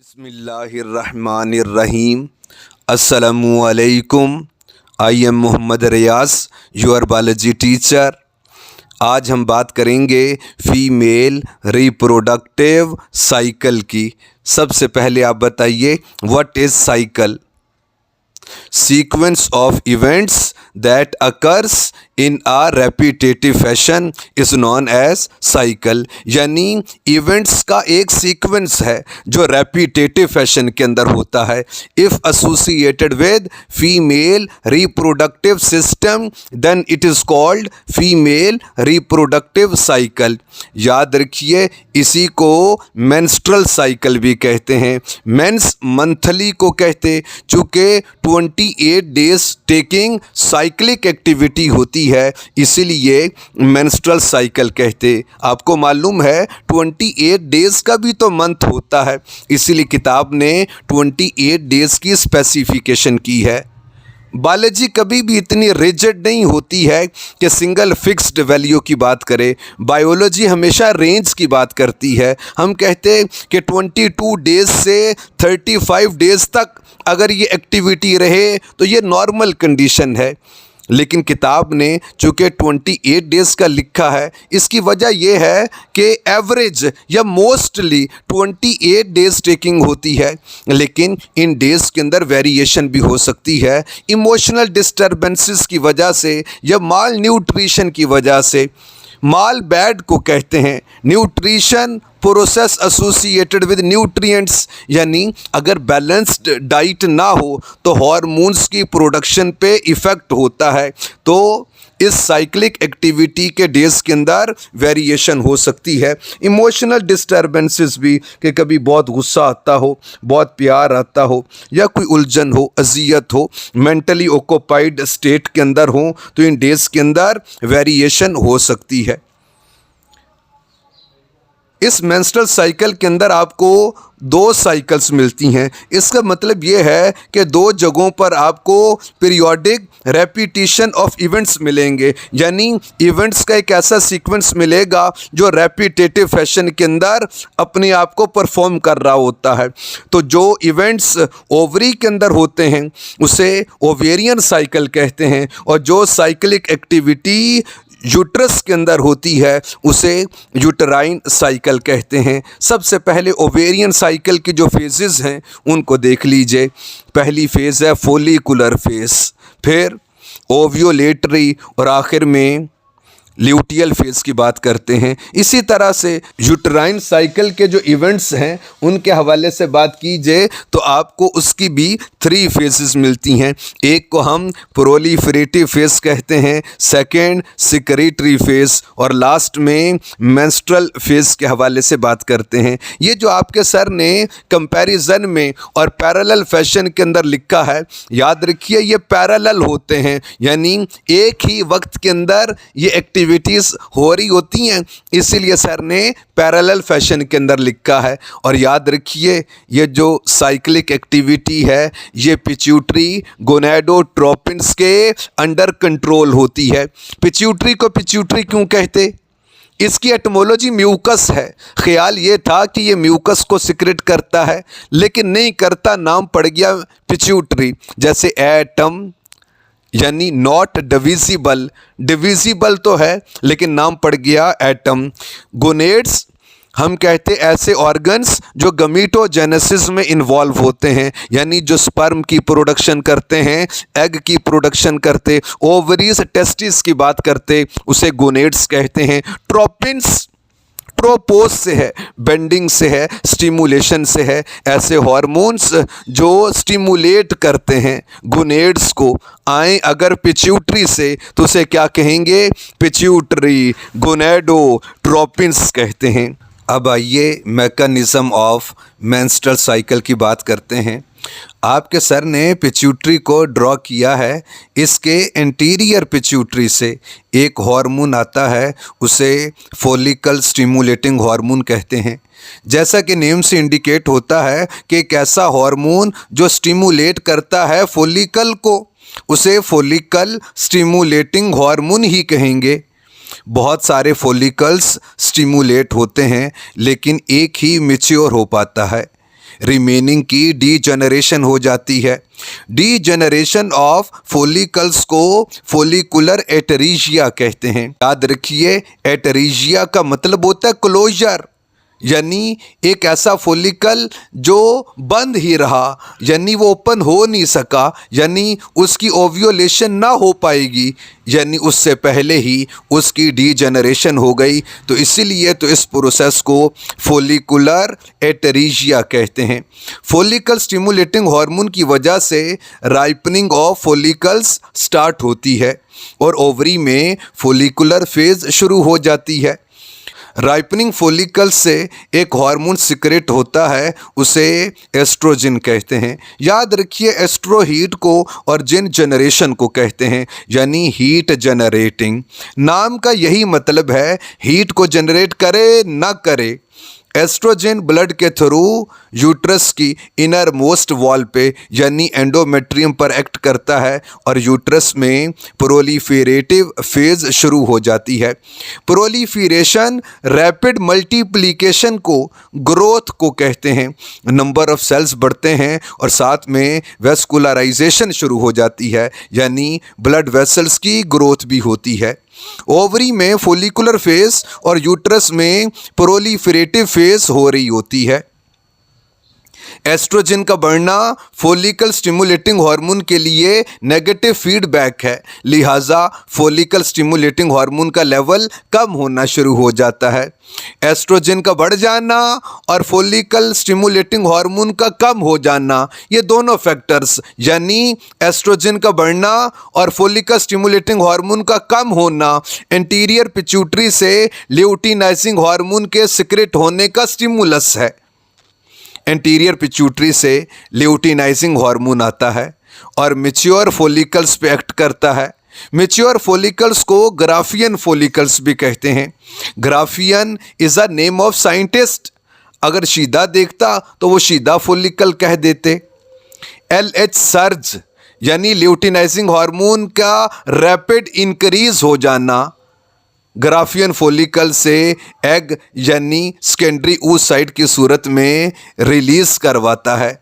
बिस्मिल्लाहिर्रहमानिर्रहीम। अस्सलामुअलैकुम। I am Mohammad Riyaz, your biology teacher. आज हम बात करेंगे फ़ीमेल रिप्रोडक्टिव साइकिल की। सबसे पहले आप बताइए what is cycle? Sequence of events that occurs in a repetitive fashion is known as cycle। यानी इवेंट्स का एक सीक्वेंस है जो रेपिटेटिव फैशन के अंदर होता है। If associated with female reproductive system then it is called female reproductive cycle. याद रखिए, इसी को मेंस्ट्रुअल साइकिल भी कहते हैं। मेंस मंथली को कहते, चूँकि 28 डेज टेकिंग साइक्लिक एक्टिविटी होती है, इसीलिए मेंस्ट्रुअल साइकिल कहते। आपको मालूम है 28 डेज़ का भी तो मंथ होता है, इसीलिए किताब ने 28 डेज़ की स्पेसिफिकेशन की है। बायोलॉजी कभी भी इतनी रिजिड नहीं होती है कि सिंगल फिक्स्ड वैल्यू की बात करे। बायोलॉजी हमेशा रेंज की बात करती है। हम कहते हैं कि 22 डेज़ से 35 डेज़ तक अगर ये एक्टिविटी रहे तो ये नॉर्मल कंडीशन है। लेकिन किताब ने चूँकि 28 डेज़ का लिखा है, इसकी वजह यह है कि एवरेज या मोस्टली 28 डेज़ टेकिंग होती है, लेकिन इन डेज़ के अंदर वेरिएशन भी हो सकती है इमोशनल डिस्टर्बेंसेस की वजह से या माल न्यूट्रिशन की वजह से। माल बैड को कहते हैं nutrition process associated with nutrients, यानी अगर बैलेंस्ड डाइट ना हो तो हार्मोन्स की प्रोडक्शन पे इफ़ेक्ट होता है। तो इस साइक्लिक एक्टिविटी के डेज़ के अंदर वेरिएशन हो सकती है। इमोशनल डिस्टर्बेंसेस भी, कि कभी बहुत गुस्सा आता हो, बहुत प्यार आता हो, या कोई उलझन हो, अजियत हो, मेंटली ऑक्यूपाइड स्टेट के अंदर हो, तो इन डेज़ के अंदर वेरिएशन हो सकती है। इस मेंस्ट्रुअल साइकिल के अंदर आपको 2 साइकिल्स मिलती हैं। इसका मतलब ये है कि 2 जगहों पर आपको पीरियोडिक रेपिटिशन ऑफ इवेंट्स मिलेंगे, यानी इवेंट्स का एक ऐसा सीक्वेंस मिलेगा जो रेपिटेटिव फैशन के अंदर अपने आप को परफॉर्म कर रहा होता है। तो जो इवेंट्स ओवरी के अंदर होते हैं उसे ओवेरियन साइकिल कहते हैं, और जो साइक्लिक एक्टिविटी यूट्रस के अंदर होती है उसे यूटराइन साइकिल कहते हैं। सबसे पहले ओवेरियन साइकिल की जो फेजेस हैं उनको देख लीजिए। पहली फेज़ है फोलिकुलर फेज़, फिर ओव्यूलेटरी, और आखिर में ल्यूटियल फेज़ की बात करते हैं। इसी तरह से यूटराइन साइकिल के जो इवेंट्स हैं उनके हवाले से बात कीजिए तो आपको उसकी भी 3 फेजेस मिलती हैं। एक को हम प्रोलिफरेटिव फेज़ कहते हैं, सेकेंड सिक्रेटरी फेज़, और लास्ट में मेंस्ट्रुअल फेज़ के हवाले से बात करते हैं। ये जो आपके सर ने कंपैरिजन में और पैरेलल फैशन के अंदर लिखा है, याद रखिए ये पैरेलल होते हैं, यानी एक ही वक्त के अंदर ये एक्टिविटीज़ हो रही होती हैं, इसीलिए सर ने पैरेलल फैशन के अंदर लिखा है। और याद रखिए ये जो साइक्लिक एक्टिविटी है ये पिट्यूटरी गोनेडोट्रोपिन्स के अंडर कंट्रोल होती है। पिट्यूटरी को पिट्यूटरी क्यों कहते? इसकी एटमोलॉजी म्यूकस है। ख्याल ये था कि ये म्यूकस को सिक्रेट करता है, लेकिन नहीं करता, नाम पड़ गया पिट्यूटरी। जैसे एटम यानी नॉट डिविजिबल, डिविजिबल तो है लेकिन नाम पड़ गया एटम। गोनेड्स हम कहते ऐसे ऑर्गन्स जो गमीटोजेनेसिस में इन्वॉल्व होते हैं, यानी जो स्पर्म की प्रोडक्शन करते हैं, एग की प्रोडक्शन करते, ओवरीज टेस्टिस की बात करते, उसे गोनेड्स कहते हैं। ट्रोपिन्स प्रोपोज से है, बेंडिंग से है, स्टिमुलेशन से है। ऐसे हार्मोन्स जो स्टिमुलेट करते हैं गोनेड्स को आए अगर पिट्यूटरी से तो उसे क्या कहेंगे? पिट्यूटरी गोनेडोट्रोपिन्स कहते हैं। अब आइए मैकेनिज्म ऑफ मेंस्ट्रुअल साइकिल की बात करते हैं। आपके सर ने पिट्यूटरी को ड्रॉ किया है। इसके एंटीरियर पिट्यूटरी से एक हार्मोन आता है, उसे फॉलिकल स्टिमुलेटिंग हार्मोन कहते हैं। जैसा कि नेम से इंडिकेट होता है कि एक ऐसा हार्मोन जो स्टिमुलेट करता है फॉलिकल को, उसे फॉलिकल स्टिमुलेटिंग हार्मोन ही कहेंगे। बहुत सारे फॉलिकल्स स्टिमुलेट होते हैं लेकिन एक ही मैच्योर हो पाता है। रिमेनिंग की डीजनरेशन हो जाती है। डीजनरेशन ऑफ फोलिकल्स को फोलिकुलर एटरीजिया कहते हैं। याद रखिए, एटरीजिया का मतलब होता है क्लोजर, यानी एक ऐसा फोलिकल जो बंद ही रहा, यानी वो ओपन हो नहीं सका, यानी उसकी ओव्यूलेशन ना हो पाएगी, यानी उससे पहले ही उसकी डीजनरेशन हो गई। तो इसीलिए तो इस प्रोसेस को फोलिकुलर एटरीजिया कहते हैं। फोलिकल स्टिमुलेटिंग हार्मोन की वजह से राइपनिंग ऑफ फोलिकल्स स्टार्ट होती है और ओवरी में फोलिकुलर फेज शुरू हो जाती है। राइपनिंग फोलिकल्स से एक हार्मोन सिक्रेट होता है, उसे एस्ट्रोजन कहते हैं। याद रखिए, एस्ट्रो हीट को और जिन जनरेशन को कहते हैं, यानी हीट जनरेटिंग। नाम का यही मतलब है, हीट को जनरेट करे ना करे। एस्ट्रोजन ब्लड के थ्रू यूट्रस की इनर मोस्ट वॉल पे यानी एंडोमेट्रियम पर एक्ट करता है और यूट्रस में प्रोलिफेरेटिव फेज शुरू हो जाती है। प्रोलिफेरेशन रैपिड मल्टीप्लिकेशन को, ग्रोथ को कहते हैं। नंबर ऑफ सेल्स बढ़ते हैं और साथ में वेस्कुलराइजेशन शुरू हो जाती है, यानी ब्लड वेसल्स की ग्रोथ भी होती है। ओवरी में फोलिकुलर फेज और यूट्रस में प्रोलिफेरेटिव फेज हो रही होती है। एस्ट्रोजन का बढ़ना फोलिकल स्टिमुलेटिंग हार्मोन के लिए नेगेटिव फीडबैक है, लिहाजा फोलिकल स्टिमुलेटिंग हार्मोन का लेवल कम होना शुरू हो जाता है। एस्ट्रोजन का बढ़ जाना और फोलिकल स्टिमुलेटिंग हार्मोन का कम हो जाना, ये दोनों फैक्टर्स यानी एस्ट्रोजन का बढ़ना और फोलिकल स्टिमुलेटिंग हार्मोन का कम होना एंटीरियर पिट्यूटरी से ल्यूटिनाइजिंग हार्मोन के सिक्रेट होने का स्टिमुलस है। एंटीरियर पिट्यूटरी से ल्यूटिनाइजिंग हार्मोन आता है और मैच्योर फोलिकल्स पे एक्ट करता है। मैच्योर फोलिकल्स को ग्राफियन फोलिकल्स भी कहते हैं। Graafian is a name of scientist. अगर शीदा देखता तो वो शीदा फोलिकल कह देते। LH सर्ज यानी ल्यूटिनाइजिंग हार्मोन का रैपिड इंक्रीज हो जाना ग्राफियन फोलिकल से एग यानी सेकेंडरी oocyte की सूरत में रिलीज करवाता है।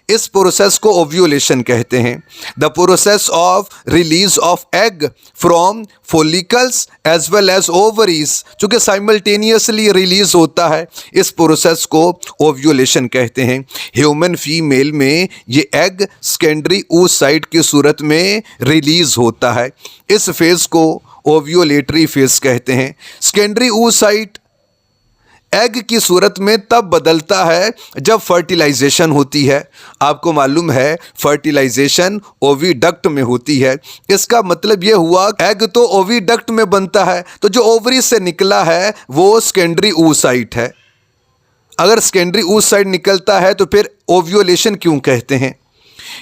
इस प्रोसेस को ओव्यूलेशन कहते हैं। The process of release of egg from follicles as well as ovaries, चूँकि साइमल्टेनियसली रिलीज होता है, इस प्रोसेस को ओव्यूलेशन कहते हैं। ह्यूमन फीमेल में ये एग सेकेंडरी oocyte की सूरत में रिलीज होता है। इस फेज को ओव्यूलेटरी फेज कहते हैं। सेकेंडरी oocyte एग की सूरत में तब बदलता है जब फर्टिलाइजेशन होती है। आपको मालूम है फर्टिलाइजेशन ओविडक्ट में होती है। इसका मतलब ये हुआ एग तो ओविडक्ट में बनता है, तो जो ओवरी से निकला है वो सेकेंडरी oocyte है। अगर सेकेंडरी oocyte निकलता है तो फिर ओव्यूलेशन क्यों कहते हैं?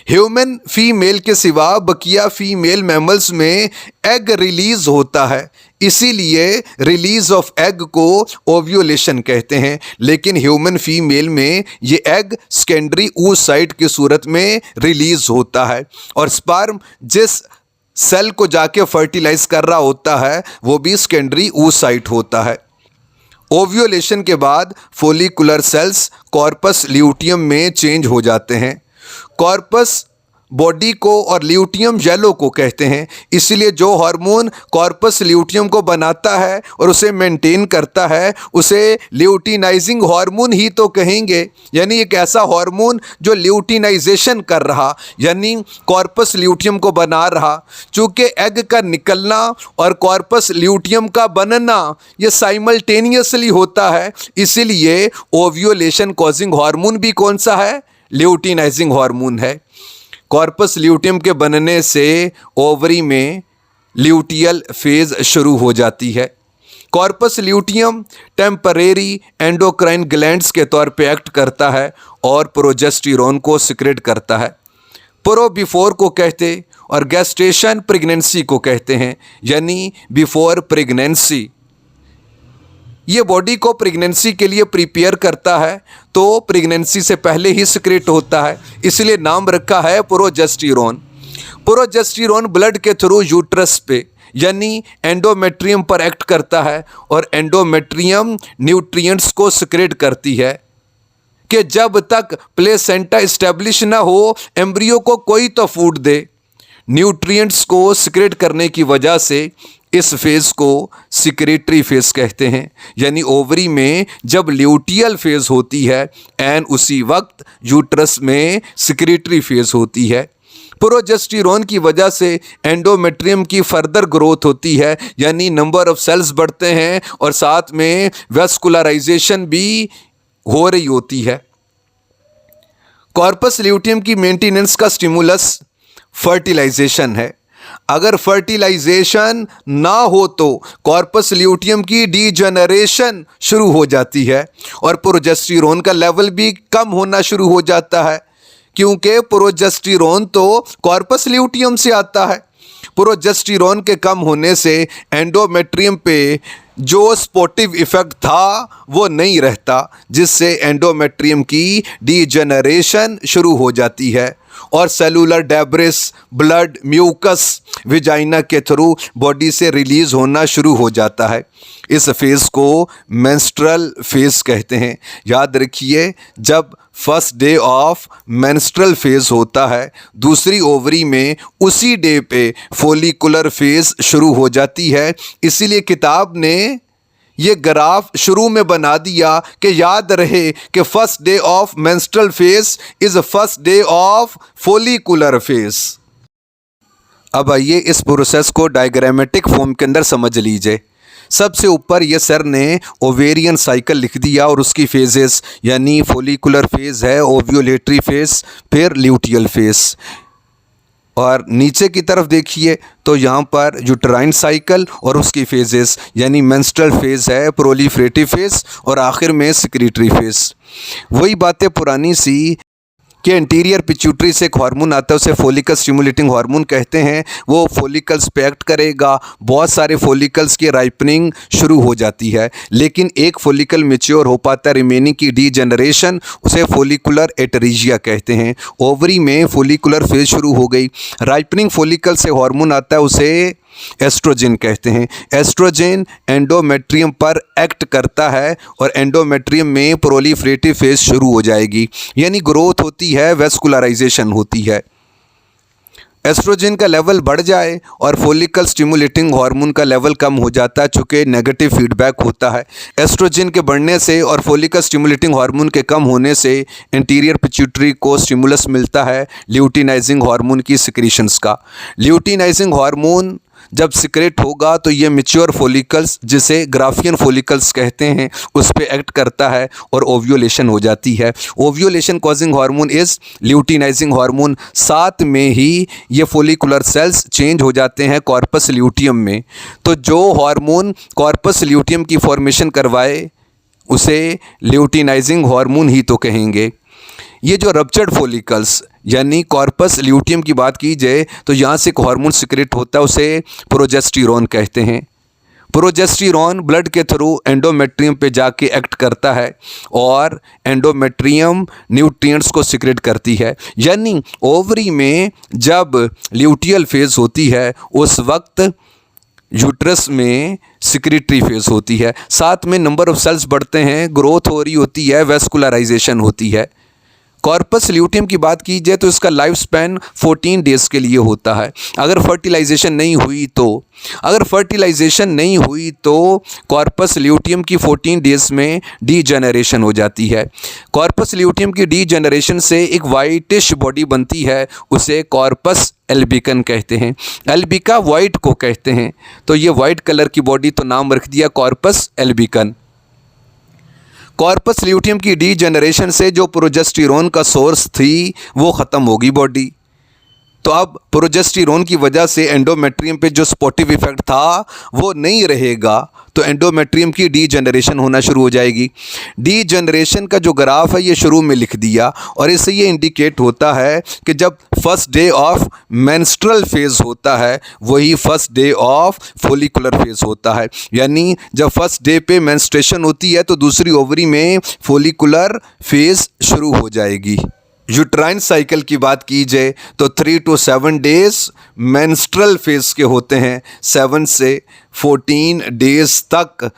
ह्यूमन फीमेल के सिवा बकिया फीमेल मैमल्स में एग रिलीज होता है, इसीलिए रिलीज ऑफ एग को ओव्यूलेशन कहते हैं। लेकिन ह्यूमन फीमेल में ये एग सेकेंडरी oocyte की सूरत में रिलीज होता है और स्पर्म जिस सेल को जाके फर्टिलाइज कर रहा होता है वो भी सेकेंडरी oocyte होता है। ओव्यूलेशन के बाद फोलिकुलर सेल्स कॉर्पस ल्यूटियम में चेंज हो जाते हैं। कॉर्पस बॉडी को और ल्यूटियम येलो को कहते हैं। इसलिए जो हार्मोन कॉर्पस ल्यूटियम को बनाता है और उसे मेंटेन करता है उसे ल्यूटिनाइजिंग हार्मोन ही तो कहेंगे, यानी एक ऐसा हार्मोन जो ल्यूटिनाइजेशन कर रहा यानी कॉर्पस ल्यूटियम को बना रहा। चूँकि एग का निकलना और कॉर्पस ल्यूटियम का बनना ये साइमल्टेनियसली होता है, इसीलिए ओव्यूलेशन कॉजिंग हार्मोन भी कौन सा है? ल्यूटिनाइजिंग हार्मोन है। कॉर्पस ल्यूटियम के बनने से ओवरी में ल्यूटियल फेज शुरू हो जाती है। Corpus luteum temporary endocrine glands के तौर पे एक्ट करता है और प्रोजेस्टेरोन को सिक्रेट करता है। प्रो बिफोर को कहते और गेस्टेशन प्रेगनेंसी को कहते हैं, यानी बिफोर प्रेगनेंसी। ये बॉडी को प्रेगनेंसी के लिए प्रिपेयर करता है, तो प्रेगनेंसी से पहले ही सिक्रेट होता है, इसलिए नाम रखा है प्रोजेस्टेरोन। प्रोजेस्टेरोन ब्लड के थ्रू यूट्रस पे यानी एंडोमेट्रियम पर एक्ट करता है और एंडोमेट्रियम न्यूट्रिएंट्स को सिक्रेट करती है। कि जब तक प्लेसेंटा इस्टेब्लिश ना हो एम्ब्रियो को कोई तो फूड दे। न्यूट्रिएंट्स को सिक्रेट करने की वजह से इस फेज़ को सिक्रेटरी फेज़ कहते हैं। यानी ओवरी में जब ल्यूटियल फेज़ होती है एंड उसी वक्त यूट्रस में सिक्रेटरी फेज़ होती है। प्रोजेस्टेरोन की वजह से एंडोमेट्रियम की फर्दर ग्रोथ होती है, यानी नंबर ऑफ सेल्स बढ़ते हैं और साथ में वेस्कुलराइजेशन भी हो रही होती है। कॉर्पस ल्यूटियम की मेंटेनेंस का स्टिमुलस फर्टिलाइजेशन है। अगर फर्टिलाइजेशन ना हो तो कॉर्पस ल्यूटियम की डीजनरेशन शुरू हो जाती है और प्रोजेस्टेरोन का लेवल भी कम होना शुरू हो जाता है, क्योंकि प्रोजेस्टेरोन तो कॉर्पस ल्यूटियम से आता है। प्रोजेस्टेरोन के कम होने से एंडोमेट्रियम पे जो स्पोर्टिव इफेक्ट था वो नहीं रहता, जिससे एंडोमेट्रियम की डीजनरेशन शुरू हो जाती है और cellular debris, blood, mucus vagina के थ्रू बॉडी से रिलीज़ होना शुरू हो जाता है। इस फेज़ को मेंस्ट्रुअल फेज़ कहते हैं। याद रखिए, जब first day of menstrual phase होता है, दूसरी ओवरी में उसी डे पे फोलिकुलर फेज़ शुरू हो जाती है। इसीलिए किताब ने ये ग्राफ शुरू में बना दिया कि याद रहे कि first day of menstrual phase is first day of follicular phase. अब आइए इस प्रोसेस को डायग्रामेटिक फॉर्म के अंदर समझ लीजिए। सबसे ऊपर ये सर ने ओवेरियन साइकिल लिख दिया और उसकी फेजेस, यानी फोलिकुलर फेज़ है, ओव्यूलेटरी फेज़, फिर ल्यूटियल फेज़। और नीचे की तरफ देखिए तो यहाँ पर यूट्राइन साइकिल और उसकी फेजेस, यानी मेंस्ट्रुअल फेज़ है, प्रोलिफरेटिव फेज़ और आखिर में सिक्रेटरी फेज़। वही बातें पुरानी सी कि एंटीरियर पिट्यूटरी से एक हार्मोन आता है, उसे फोलिकल स्टिमुलेटिंग हार्मोन कहते हैं। वो फोलिकल्स पे एक्ट करेगा, बहुत सारे फोलिकल्स की राइपनिंग शुरू हो जाती है, लेकिन एक फोलिकल मैच्योर हो पाता है, रिमेनिंग की डीजनरेशन, उसे फोलिकुलर एटरीजिया कहते हैं। ओवरी में फोलिकुलर फेज शुरू हो गई, राइपनिंग फोलिकल से हार्मोन आता है, उसे एस्ट्रोजन कहते हैं। एस्ट्रोजन एंडोमेट्रियम पर एक्ट करता है और एंडोमेट्रियम में प्रोलिफरेटिव फेज शुरू हो जाएगी, यानी ग्रोथ होती है, वेस्कुलराइजेशन होती है। एस्ट्रोजन का लेवल बढ़ जाए और फोलिकल स्टिमुलेटिंग हार्मोन का लेवल कम हो जाता है, चूँकि नेगेटिव फीडबैक होता है। एस्ट्रोजन के बढ़ने से और फोलिकल स्टिमुलेटिंग हार्मोन के कम होने से इंटीरियर पिट्यूटरी को स्टिमुलस मिलता है ल्यूटिनाइजिंग हार्मोन की सिक्रीशंस का। ल्यूटिनाइजिंग हार्मोन जब सिक्रेट होगा तो ये मैच्योर फोलिकल्स, जिसे ग्राफियन फोलिकल्स कहते हैं, उस पे एक्ट करता है और ओव्यूलेशन हो जाती है। Ovulation causing hormone is luteinizing hormone. साथ में ही ये फोलिकुलर सेल्स चेंज हो जाते हैं कॉर्पस ल्यूटियम में। तो जो हार्मोन कॉर्पस ल्यूटियम की फॉर्मेशन करवाए उसे ल्यूटिनाइजिंग हार्मोन ही तो कहेंगे। ये जो रप्चर्ड फोलिकल्स यानी कॉर्पस ल्यूटियम की बात की जाए तो यहाँ से एक हार्मोन सिक्रेट होता है, उसे प्रोजेस्टेरोन कहते हैं। प्रोजेस्टेरोन ब्लड के थ्रू एंडोमेट्रियम पे जाके एक्ट करता है और एंडोमेट्रियम न्यूट्रिएंट्स को सिक्रेट करती है। यानी ओवरी में जब ल्यूटियल फेज होती है उस वक्त यूट्रस में सिक्रेटरी फेज होती है, साथ में नंबर ऑफ सेल्स बढ़ते हैं, ग्रोथ हो रही होती है, वेस्कुलराइजेशन होती है। कॉर्पस ल्यूटियम की बात की जाए तो इसका लाइफ स्पैन 14 डेज़ के लिए होता है। अगर फर्टिलाइजेशन नहीं हुई तो कॉर्पस ल्यूटियम की 14 डेज़ में डीजनरेशन हो जाती है। कॉर्पस ल्यूटियम की डीजनरेशन से एक वाइटिश बॉडी बनती है, उसे कॉर्पस एल्बिकन कहते हैं। एल्बिका वाइट को कहते हैं, तो ये वाइट कलर की बॉडी, तो नाम रख दिया कॉर्पस एल्बिकन। कॉर्पस ल्यूटियम की डीजनरेशन से जो प्रोजेस्टेरोन का सोर्स थी वो ख़त्म होगी बॉडी। तो अब प्रोजेस्टेरोन की वजह से एंडोमेट्रियम पे जो स्पॉटिव इफेक्ट था वो नहीं रहेगा, तो एंडोमेट्रियम की डीजनरेशन होना शुरू हो जाएगी। डीजनरेशन का जो ग्राफ है ये शुरू में लिख दिया और इससे ये इंडिकेट होता है कि जब first day of menstrual phase होता है वही first day of follicular phase होता है। यानी जब फर्स्ट डे पे मेंस्ट्रुएशन होती है तो दूसरी ओवरी में फोलिकुलर फेज़ शुरू हो जाएगी। यूट्राइन साइकिल की बात की जाए तो 3 to 7 डेज़ मेंस्ट्रुअल फेज़ के होते हैं, 7 से 14 डेज़ तक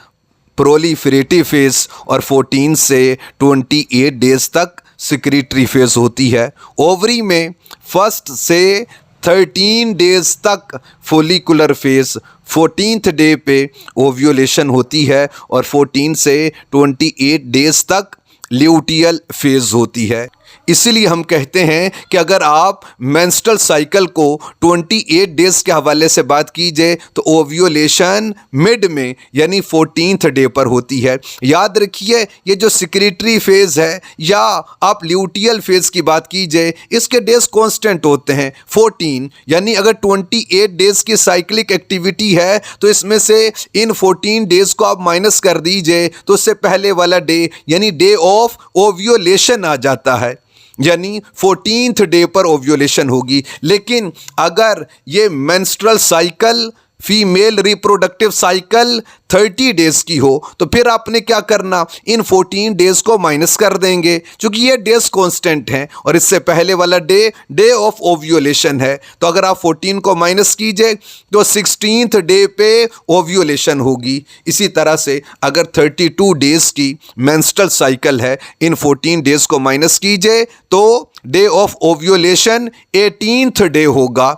प्रोलिफरेटिव फेज और 14 से 28 डेज तक सिक्रीटरी फेज होती है। ओवरी में फर्स्ट से 13 डेज तक फोलिकुलर फेज, 14th डे पे ओव्यूलेशन होती है और 14 से 28 डेज तक ल्यूटियल फेज होती है। इसीलिए हम कहते हैं कि अगर आप मेंस्ट्रुअल साइकिल को 28 डेज के हवाले से बात कीजिए तो ओव्यूलेशन मिड में यानी 14th डे पर होती है। याद रखिए ये जो सिक्रीटरी फेज है या आप ल्यूटियल फेज की बात कीजिए इसके डेज कांस्टेंट होते हैं 14, यानी अगर 28 डेज की साइक्लिक एक्टिविटी है तो इसमें से इन 14 डेज को आप माइनस कर दीजिए तो उससे पहले वाला डे यानी डे ऑफ ओव्यूलेशन आ जाता है, यानी 14th डे पर ओव्यूलेशन होगी। लेकिन अगर ये menstrual cycle female reproductive cycle 30 days की हो तो फिर आपने क्या करना, इन 14 डेज को माइनस कर देंगे क्योंकि ये डेज कांस्टेंट हैं और इससे पहले वाला डे ऑफ ओव्यूलेशन है। तो अगर आप 14 को माइनस कीजिए तो 16th डे पे ओव्यूलेशन होगी। इसी तरह से अगर 32 डेज की मेंस्ट्रुअल साइकिल है, इन 14 डेज को माइनस कीजिए तो day of ovulation 18th day होगा।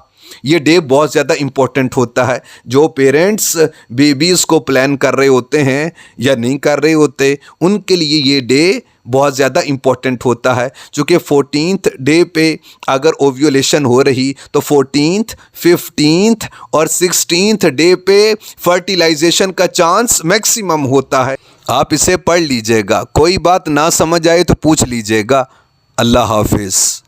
ये डे बहुत ज़्यादा इम्पोर्टेंट होता है। जो पेरेंट्स बेबीज़ को प्लान कर रहे होते हैं या नहीं कर रहे होते उनके लिए ये डे बहुत ज़्यादा इम्पोर्टेंट होता है, क्योंकि 14th डे पे अगर ओव्यूलेशन हो रही तो 14th, 15th और 16th डे पे फर्टिलाइजेशन का चांस मैक्सिमम होता है। आप इसे पढ़ लीजिएगा, कोई बात ना समझ आए तो पूछ लीजिएगा। अल्लाह हाफिज़।